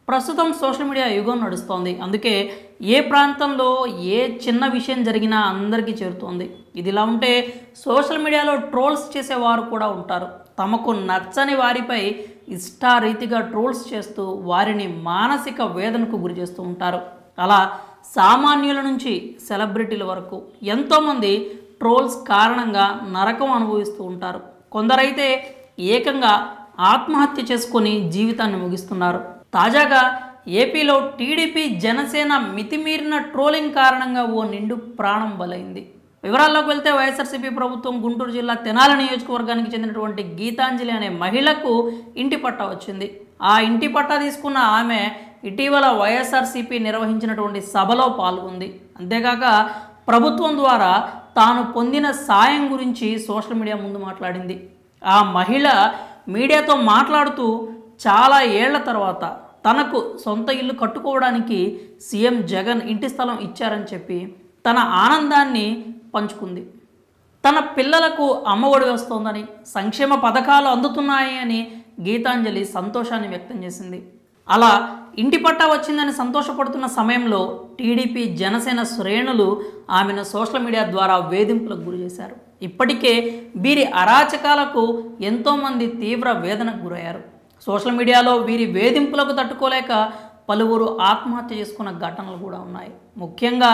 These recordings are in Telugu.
ప్రస్తుతం సోషల్ మీడియా యుగం నడుస్తోంది. అందుకే ఏ ప్రాంతంలో ఏ చిన్న విషయం జరిగినా అందరికీ చేరుతోంది. ఇదిలా ఉంటే సోషల్ మీడియాలో ట్రోల్స్ చేసేవారు కూడా ఉంటారు. తమకు నచ్చని వారిపై ఇష్టారీతిగా ట్రోల్స్ చేస్తూ వారిని మానసిక వేదనకు గురి చేస్తూ ఉంటారు. అలా సామాన్యుల నుంచి సెలబ్రిటీల వరకు ఎంతోమంది ట్రోల్స్ కారణంగా నరకం అనుభవిస్తూ ఉంటారు. కొందరైతే ఏకంగా ఆత్మహత్య చేసుకొని జీవితాన్ని ముగిస్తున్నారు. తాజాగా ఏపీలో టీడీపీ జనసేన మితిమీరిన ట్రోలింగ్ కారణంగా ఓ నిండు ప్రాణం బలైంది. వివరాల్లోకి వెళ్తే వైఎస్ఆర్సీపీ ప్రభుత్వం గుంటూరు జిల్లా తెనాలి నియోజకవర్గానికి చెందినటువంటి గీతాంజలి అనే మహిళకు ఇంటి పట్టా వచ్చింది. ఆ ఇంటి పట్టా తీసుకున్న ఆమె ఇటీవల వైఎస్ఆర్సీపీ నిర్వహించినటువంటి సభలో పాల్గొంది. అంతేకాక ప్రభుత్వం ద్వారా తాను పొందిన సాయం గురించి సోషల్ మీడియా ముందు మాట్లాడింది. ఆ మహిళ మీడియాతో మాట్లాడుతూ చాలా ఏళ్ల తర్వాత తనకు సొంత ఇల్లు కట్టుకోవడానికి సీఎం జగన్ ఇంటి స్థలం ఇచ్చారని చెప్పి తన ఆనందాన్ని పంచుకుంది. తన పిల్లలకు అమ్మఒడి వస్తోందని, సంక్షేమ పథకాలు అందుతున్నాయి అని గీతాంజలి సంతోషాన్ని వ్యక్తం చేసింది. అలా ఇంటి పట్టా వచ్చిందని సంతోషపడుతున్న సమయంలో టీడీపీ జనసేన శ్రేణులు ఆమెను సోషల్ మీడియా ద్వారా వేధింపులకు గురి చేశారు. ఇప్పటికే వీరి అరాచకాలకు ఎంతోమంది తీవ్ర వేదనకు గురయ్యారు. సోషల్ మీడియాలో వీరి వేధింపులకు తట్టుకోలేక పలువురు ఆత్మహత్య చేసుకున్న ఘటనలు కూడా ఉన్నాయి. ముఖ్యంగా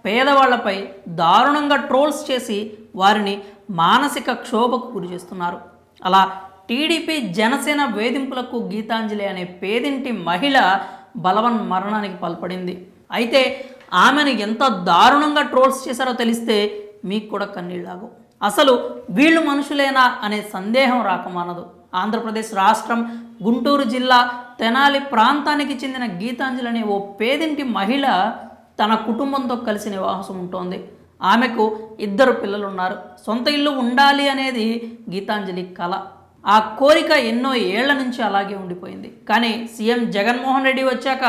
పేదవాళ్లపై దారుణంగా ట్రోల్స్ చేసి వారిని మానసిక క్షోభకు గురి చేస్తున్నారు. అలా టీడీపీ జనసేన వేధింపులకు గీతాంజలి అనే పేదింటి మహిళ బలవన్ మరణానికి పాల్పడింది. అయితే ఆమెను ఎంత దారుణంగా ట్రోల్స్ చేశారో తెలిస్తే మీకు కూడా కన్నీళ్ళాగు. అసలు వీళ్ళు మనుషులేనా అనే సందేహం రాకమానదు. ఆంధ్రప్రదేశ్ రాష్ట్రం గుంటూరు జిల్లా తెనాలి ప్రాంతానికి చెందిన గీతాంజలి అనే ఓ పేదింటి మహిళ తన కుటుంబంతో కలిసి నివాసం ఉంటోంది. ఆమెకు 2 పిల్లలు ఉన్నారు. సొంత ఇల్లు ఉండాలి అనేది గీతాంజలి కల. ఆ కోరిక ఎన్నో ఏళ్ల నుంచి అలాగే ఉండిపోయింది. కానీ సీఎం జగన్మోహన్ రెడ్డి వచ్చాక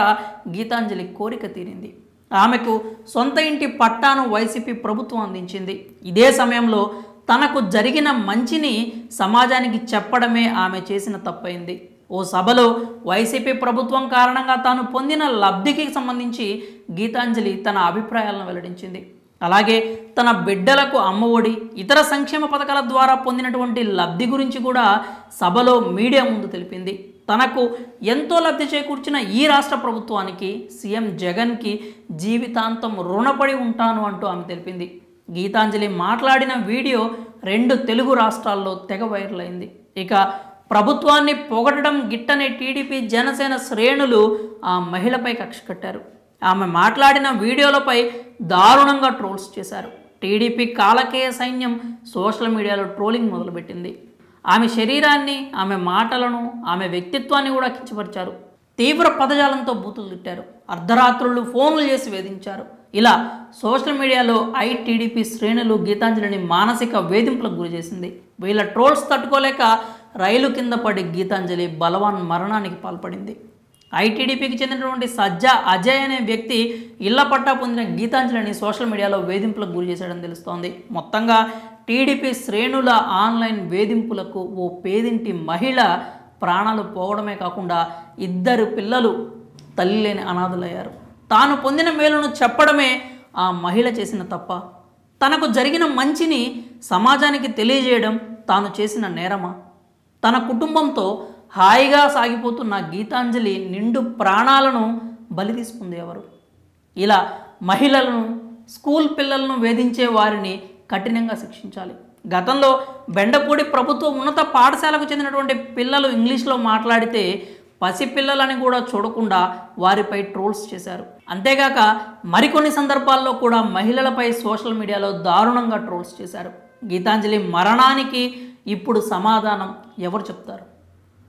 గీతాంజలి కోరిక తీరింది. ఆమెకు సొంత ఇంటి పట్టాను వైసీపీ ప్రభుత్వం అందించింది. ఇదే సమయంలో తనకు జరిగిన మంచిని సమాజానికి చెప్పడమే ఆమె చేసిన తప్పైంది. ఓ సభలో వైసీపీ ప్రభుత్వం కారణంగా తాను పొందిన లబ్ధికి సంబంధించి గీతాంజలి తన అభిప్రాయాలను వెల్లడించింది. అలాగే తన బిడ్డలకు అమ్మఒడి, ఇతర సంక్షేమ పథకాల ద్వారా పొందినటువంటి లబ్ధి గురించి కూడా సభలో మీడియా ముందు తెలిపింది. తనకు ఎంతో లబ్ధి చేకూర్చిన ఈ రాష్ట్ర ప్రభుత్వానికి, సీఎం జగన్కి జీవితాంతం రుణపడి ఉంటాను అంటూ ఆమె తెలిపింది. గీతాంజలి మాట్లాడిన వీడియో 2 తెలుగు రాష్ట్రాల్లో తెగ వైరల్ అయింది. ఇక ప్రభుత్వాన్ని పొగడడం గిట్టనే టీడీపీ జనసేన శ్రేణులు ఆ మహిళపై కక్ష కట్టారు. ఆమె మాట్లాడిన వీడియోలపై దారుణంగా ట్రోల్స్ చేశారు. టీడీపీ కాలకేయ సైన్యం సోషల్ మీడియాలో ట్రోలింగ్ మొదలుపెట్టింది. ఆమె శరీరాన్ని, ఆమె మాటలను, ఆమె వ్యక్తిత్వాన్ని కూడా కించపరిచారు. తీవ్ర పదజాలంతో బూతులు తిట్టారు. అర్ధరాత్రులు ఫోన్లు చేసి వేధించారు. ఇలా సోషల్ మీడియాలో టీడీపీ శ్రేణులు గీతాంజలిని మానసిక వేధింపులకు గురి చేసింది. వీళ్ళ ట్రోల్స్ తట్టుకోలేక రైలు కింద పడి గీతాంజలి బలవాన్ మరణానికి పాల్పడింది. టీడీపీకి చెందినటువంటి సజ్జా అజయ్ అనే వ్యక్తి ఇళ్ల పట్టా పొందిన గీతాంజలిని సోషల్ మీడియాలో వేధింపులకు గురి చేశాడని తెలుస్తోంది. మొత్తంగా టీడీపీ శ్రేణుల ఆన్లైన్ వేధింపులకు ఓ పేదింటి మహిళ ప్రాణాలు పోవడమే కాకుండా 2 పిల్లలు తల్లి లేని అనాథలయ్యారు. తాను పొందిన మేలును చెప్పడమే ఆ మహిళ చేసిన తప్ప? తనకు జరిగిన మంచిని సమాజానికి తెలియజేయడం తాను చేసిన నేరమా? తన కుటుంబంతో హాయిగా సాగిపోతున్న గీతాంజలి నిండు ప్రాణాలను బలి తీసుకుంది ఎవరు? ఇలా మహిళలను, స్కూల్ పిల్లలను వేధించే వారిని కఠినంగా శిక్షించాలి. గతంలో బెండపూడి ప్రభుత్వ ఉన్నత పాఠశాలకు చెందినటువంటి పిల్లలు ఇంగ్లీష్లో మాట్లాడితే పసిపిల్లలని కూడా చూడకుండా వారిపై ట్రోల్స్ చేశారు. అంతేగాక మరికొన్ని సందర్భాల్లో కూడా మహిళలపై సోషల్ మీడియాలో దారుణంగా ట్రోల్స్ చేశారు. గీతాంజలి మరణానికి ఇప్పుడు సమాధానం ఎవరు చెప్తారు?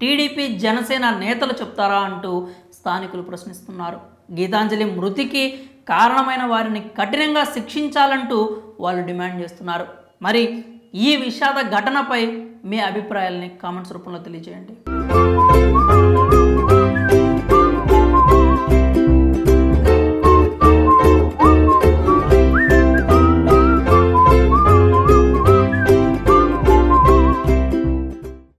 టీడీపీ జనసేన నేతలు చెప్తారా అంటూ స్థానికులు ప్రశ్నిస్తున్నారు. గీతాంజలి మృతికి కారణమైన వారిని కఠినంగా శిక్షించాలంటూ వాళ్ళు డిమాండ్ చేస్తున్నారు. మరి ఈ విషాద ఘటనపై మీ అభిప్రాయాలని కామెంట్స్ రూపంలో తెలియజేయండి.